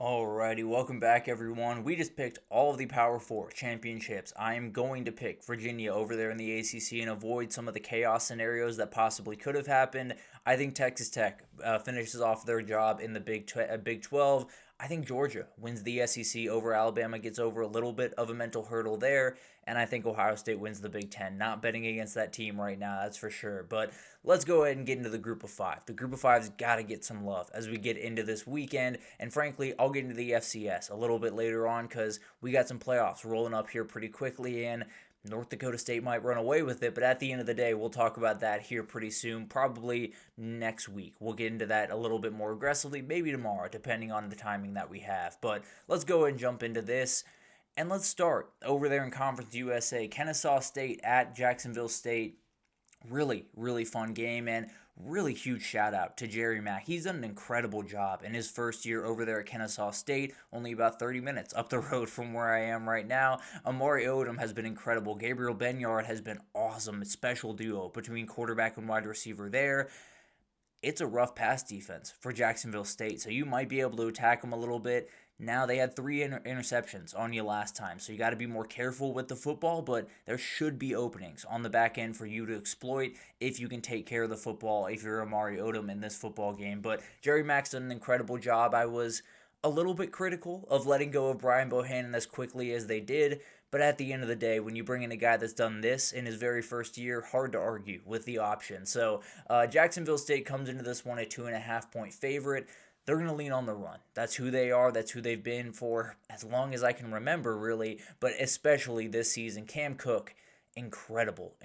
Alrighty, welcome back everyone. We just picked all of the Power 4 championships. I am going to pick Virginia over there in the ACC and avoid some of the chaos scenarios that possibly could have happened. I think Texas Tech finishes off their job in the Big 12. I think Georgia wins the SEC over Alabama, gets over a little bit of a mental hurdle there, and I think Ohio State wins the Big 10. Not betting against that team right now, that's for sure. But let's go ahead and get into the Group of 5. The Group of 5's got to get some love as we get into this weekend, and frankly, I'll get into the FCS a little bit later on because we got some playoffs rolling up here pretty quickly, and North Dakota State might run away with it, but at the end of the day, we'll talk about that here pretty soon, probably next week. We'll get into that a little bit more aggressively, maybe tomorrow, depending on the timing that we have. But let's go ahead and jump into this. And let's start over there in Conference USA. Kennesaw State at Jacksonville State. Really, really fun game, and really huge shout out to Jerry Mack. He's done an incredible job in his first year over there at Kennesaw State, only about 30 minutes up the road from where I am right now. Amari Odom has been incredible. Gabriel Benyard has been awesome. Special duo between quarterback and wide receiver there. It's a rough pass defense for Jacksonville State, so you might be able to attack them a little bit. Now, they had three interceptions on you last time, so you got to be more careful with the football, but there should be openings on the back end for you to exploit if you can take care of the football, if you're Amari Odom in this football game. But Jerry Mack's done an incredible job. I was a little bit critical of letting go of Brian Bohannon as quickly as they did, but at the end of the day, when you bring in a guy that's done this in his very first year, hard to argue with the option. So Jacksonville State comes into this one a 2.5-point favorite. They're going to lean on the run. That's who they are. That's who they've been for as long as I can remember, really, but especially this season. Cam Cook, incredible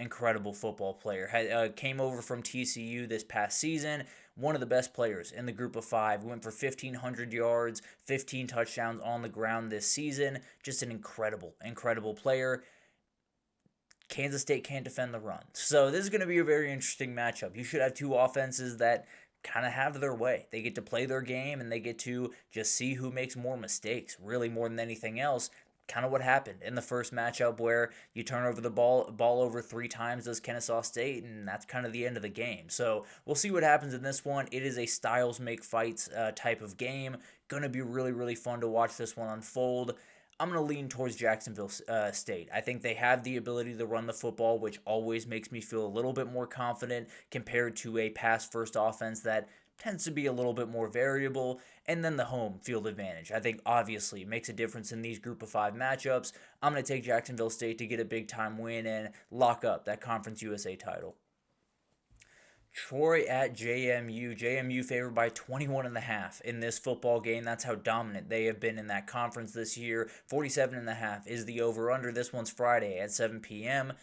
football player. Came over from TCU this past season. One of the best players in the Group of 5. Went for 1,500 yards, 15 touchdowns on the ground this season. Just an incredible player. Kansas State can't defend the run. So this is going to be a very interesting matchup. You should have two offenses that kind of have their way. They get to play their game and they get to just see who makes more mistakes, really more than anything else. Kind of what happened in the first matchup where you turn over the ball over 3 times as Kennesaw State, and that's kind of the end of the game. So we'll see what happens in this one. It is a styles make fights type of game. Going to be really fun to watch this one unfold. I'm going to lean towards Jacksonville State. I think they have the ability to run the football, which always makes me feel a little bit more confident compared to a pass-first offense that tends to be a little bit more variable. And then the home field advantage, I think, obviously makes a difference in these Group of 5 matchups. I'm going to take Jacksonville State to get a big-time win and lock up that Conference USA title. Troy at JMU. JMU favored by 21.5 in this football game. That's how dominant they have been in that conference this year. 47.5 is the over-under. This one's Friday at 7 p.m.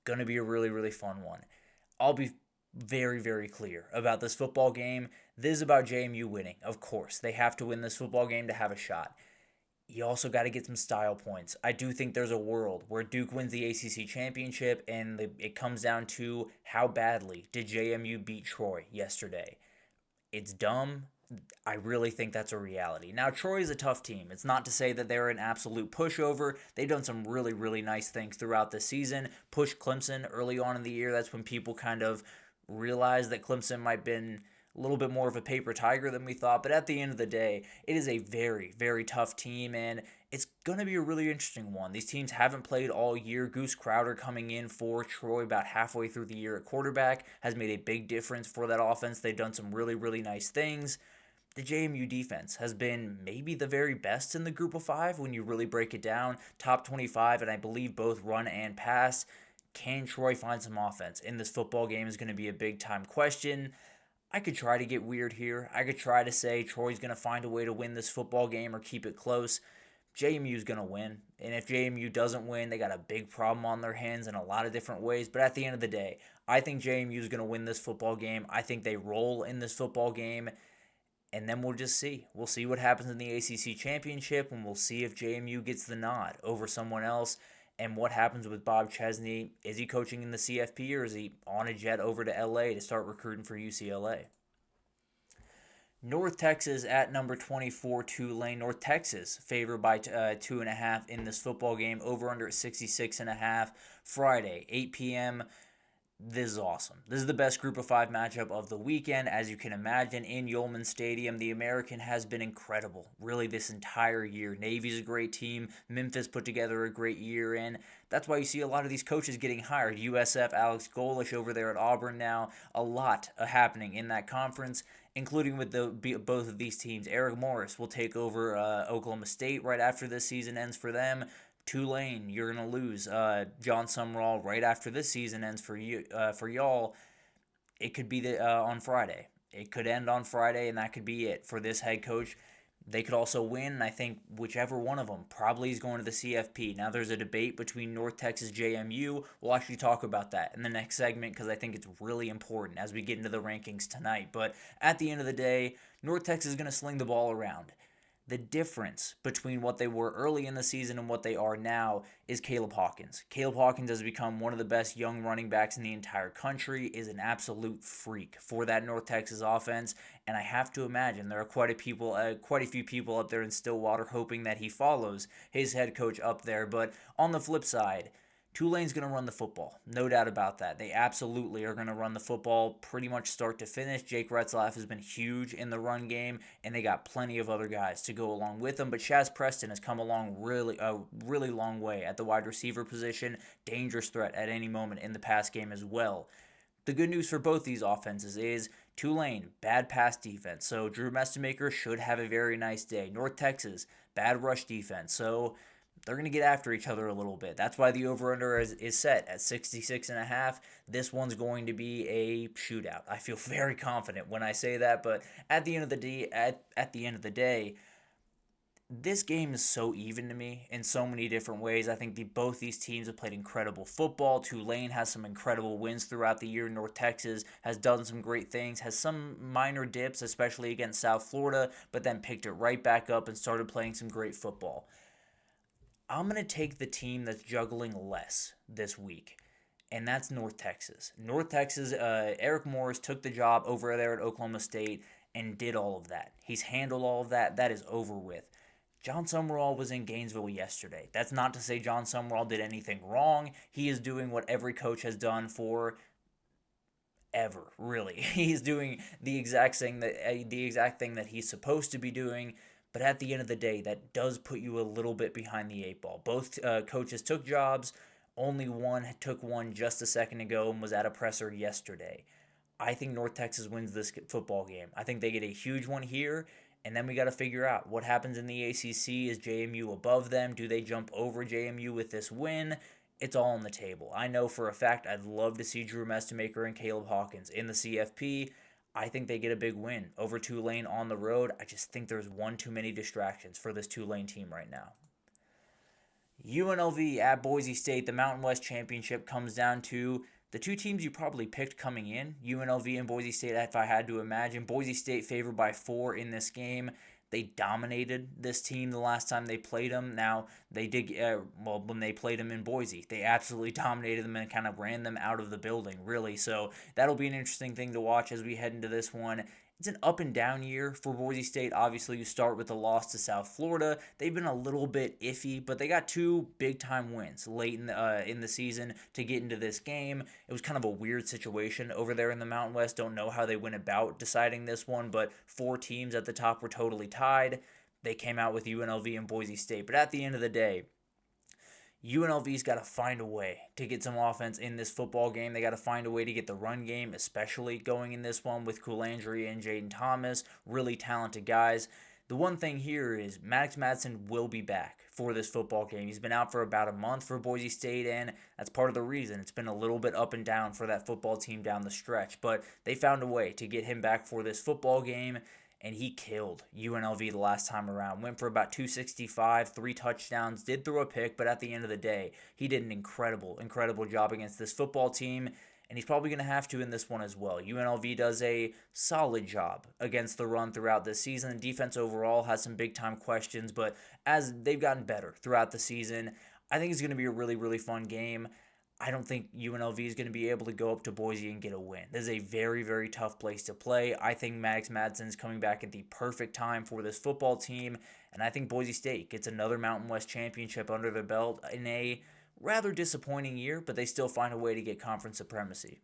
Going to be a really fun one. I'll be very clear about this football game. This is about JMU winning, of course. They have to win this football game to have a shot. You also got to get some style points. I do think there's a world where Duke wins the ACC championship and it comes down to how badly did JMU beat Troy yesterday. It's dumb. I really think that's a reality. Now, Troy is a tough team. It's not to say that they're an absolute pushover. They've done some really nice things throughout the season. Pushed Clemson early on in the year. That's when people kind of realized that Clemson might have been a little bit more of a paper tiger than we thought, but at the end of the day, it is a very tough team, and it's going to be a really interesting one. These teams haven't played all year. Goose Crowder coming in for Troy about halfway through the year at quarterback has made a big difference for that offense. They've done some really nice things. The JMU defense has been maybe the very best in the Group of 5 when you really break it down. Top 25, and I believe both run and pass. Can Troy find some offense in this football game is going to be a big-time question. I could try to get weird here. I could try to say Troy's going to find a way to win this football game or keep it close. JMU's going to win. And if JMU doesn't win, they got a big problem on their hands in a lot of different ways. But at the end of the day, I think JMU's going to win this football game. I think they roll in this football game. And then we'll just see. We'll see what happens in the ACC championship, and we'll see if JMU gets the nod over someone else. And what happens with Bob Chesney? Is he coaching in the CFP, or is he on a jet over to LA to start recruiting for UCLA? North Texas at number 24, Tulane. North Texas favored by 2.5 in this football game. Over under at 66.5. Friday, 8 p.m. This is awesome. This is the best group of five matchup of the weekend. As you can imagine, in Yulman Stadium, the American has been incredible, really, this entire year. Navy's a great team. Memphis put together a great year in. That's why you see a lot of these coaches getting hired. USF, Alex Golish over there at Auburn now. A lot happening in that conference, including with both of these teams. Eric Morris will take over Oklahoma State right after this season ends for them. Tulane, you're gonna lose. John Sumrall right after this season ends for you, for y'all. It could be on Friday. It could end on Friday, and that could be it for this head coach. They could also win, and I think whichever one of them probably is going to the CFP. Now, there's a debate between North Texas JMU. We'll actually talk about that in the next segment because I think it's really important as we get into the rankings tonight. But at the end of the day, North Texas is going to sling the ball around. The difference between what they were early in the season and what they are now is Caleb Hawkins. Caleb Hawkins has become one of the best young running backs in the entire country, is an absolute freak for that North Texas offense, and I have to imagine there are quite a few people up there in Stillwater hoping that he follows his head coach up there. But on the flip side, Tulane's going to run the football. No doubt about that. They absolutely are going to run the football pretty much start to finish. Jake Retzlaff has been huge in the run game, and they got plenty of other guys to go along with them. But Shaz Preston has come along really long way at the wide receiver position. Dangerous threat at any moment in the pass game as well. The good news for both these offenses is Tulane, bad pass defense. So Drew Mestemaker should have a very nice day. North Texas, bad rush defense. So they're going to get after each other a little bit. That's why the over-under is set at 66.5. This one's going to be a shootout. I feel very confident when I say that, but at the end of the day, this game is so even to me in so many different ways. I think both these teams have played incredible football. Tulane has some incredible wins throughout the year. North Texas has done some great things, has some minor dips, especially against South Florida, but then picked it right back up and started playing some great football. I'm going to take the team that's juggling less this week, and that's North Texas. North Texas, Eric Morris took the job over there at Oklahoma State and did all of that. He's handled all of that. That is over with. John Sumrall was in Gainesville yesterday. That's not to say John Sumrall did anything wrong. He is doing what every coach has done for ever, really. He's doing the exact thing that he's supposed to be doing. But at the end of the day, that does put you a little bit behind the eight ball. Both coaches took jobs. Only one took one just a second ago and was at a presser yesterday. I think North Texas wins this football game. I think they get a huge one here, and then we got to figure out what happens in the ACC. Is JMU above them? Do they jump over JMU with this win? It's all on the table. I know for a fact I'd love to see Drew Mestemaker and Caleb Hawkins in the CFP. I think they get a big win over Tulane on the road. I just think there's one too many distractions for this Tulane team right now. UNLV at Boise State, the Mountain West Championship comes down to the two teams you probably picked coming in, UNLV and Boise State, if I had to imagine. Boise State favored by 4 in this game. They dominated this team the last time they played them. Now, they did, when they played them in Boise, they absolutely dominated them and kind of ran them out of the building, really. So that'll be an interesting thing to watch as we head into this one. It's an up and down year for Boise State. Obviously, you start with the loss to South Florida. They've been a little bit iffy, but they got 2 big-time wins late in the season to get into this game. It was kind of a weird situation over there in the Mountain West. Don't know how they went about deciding this one, but 4 teams at the top were totally tied. They came out with UNLV and Boise State. But at the end of the day, UNLV's got to find a way to get some offense in this football game. They got to find a way to get the run game, especially going in this one with Coulandry and Jaden Thomas, really talented guys. The one thing here is Maddox Madsen will be back for this football game. He's been out for about a month for Boise State, and that's part of the reason. It's been a little bit up and down for that football team down the stretch, but they found a way to get him back for this football game. And he killed UNLV the last time around. Went for about 265, 3 touchdowns, did throw a pick, but at the end of the day, he did an incredible job against this football team, and he's probably going to have to in this one as well. UNLV does a solid job against the run throughout this season. The defense overall has some big-time questions, but as they've gotten better throughout the season, I think it's going to be a really fun game. I don't think UNLV is going to be able to go up to Boise and get a win. This is a very tough place to play. I think Maddox Madsen is coming back at the perfect time for this football team, and I think Boise State gets another Mountain West championship under their belt in a Rather disappointing year, but they still find a way to get conference supremacy.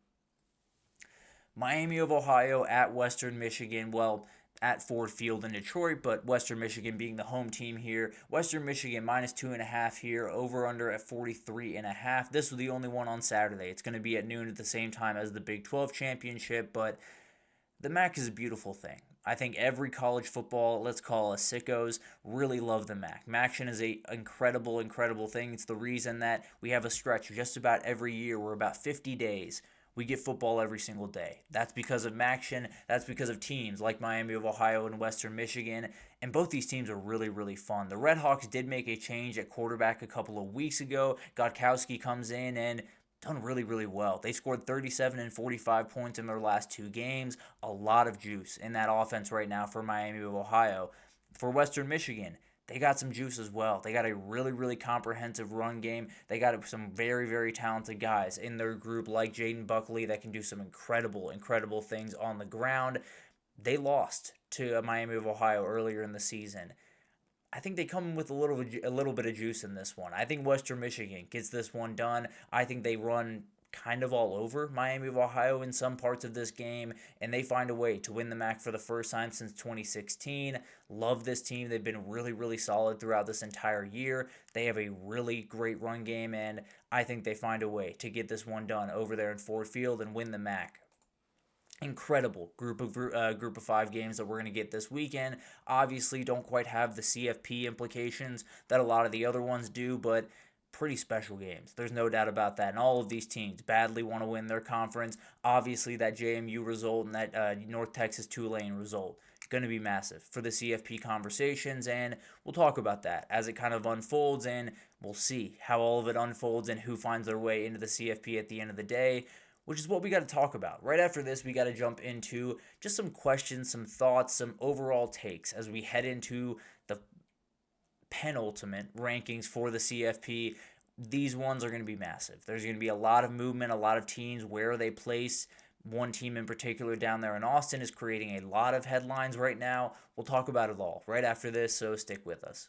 Miami of Ohio at Western Michigan. Well, at Ford Field in Detroit, but Western Michigan being the home team here. Western Michigan minus 2.5 here, over under at 43.5. This was the only one on Saturday. It's going to be at noon at the same time as the Big 12 championship, but the MAC is a beautiful thing. I think every college football, let's call us sickos, really love the MAC. MACtion is a incredible thing. It's the reason that we have a stretch just about every year. We're about 50 days. We get football every single day. That's because of MACtion. That's because of teams like Miami of Ohio and Western Michigan. And both these teams are really fun. The Redhawks did make a change at quarterback a couple of weeks ago. Godkowski comes in and done really well. They scored 37 and 45 points in their last 2 games. A lot of juice in that offense right now for Miami of Ohio. For Western Michigan, they got some juice as well. They got a really comprehensive run game. They got some very talented guys in their group like Jaden Buckley that can do some incredible things on the ground. They lost to Miami of Ohio earlier in the season. I think they come with a little bit of juice in this one. I think Western Michigan gets this one done. I think they run kind of all over Miami of Ohio in some parts of this game, and they find a way to win the MAC for the first time since 2016. Love this team. They've been really solid throughout this entire year. They have a really great run game, and I think they find a way to get this one done over there in Ford Field and win the MAC. Incredible group of 5 games that we're going to get this weekend. Obviously, don't quite have the CFP implications that a lot of the other ones do, but pretty special games. There's no doubt about that. And all of these teams badly want to win their conference. Obviously, that JMU result and that North Texas-Tulane result going to be massive for the CFP conversations, and we'll talk about that as it kind of unfolds, and we'll see how all of it unfolds and who finds their way into the CFP at the end of the day, which is what we got to talk about. Right after this, we got to jump into just some questions, some thoughts, some overall takes as we head into the penultimate rankings for the CFP. These ones are going to be massive. There's going to be a lot of movement, a lot of teams, where they place. One team in particular down there in Austin is creating a lot of headlines right now. We'll talk about it all right after this, so stick with us.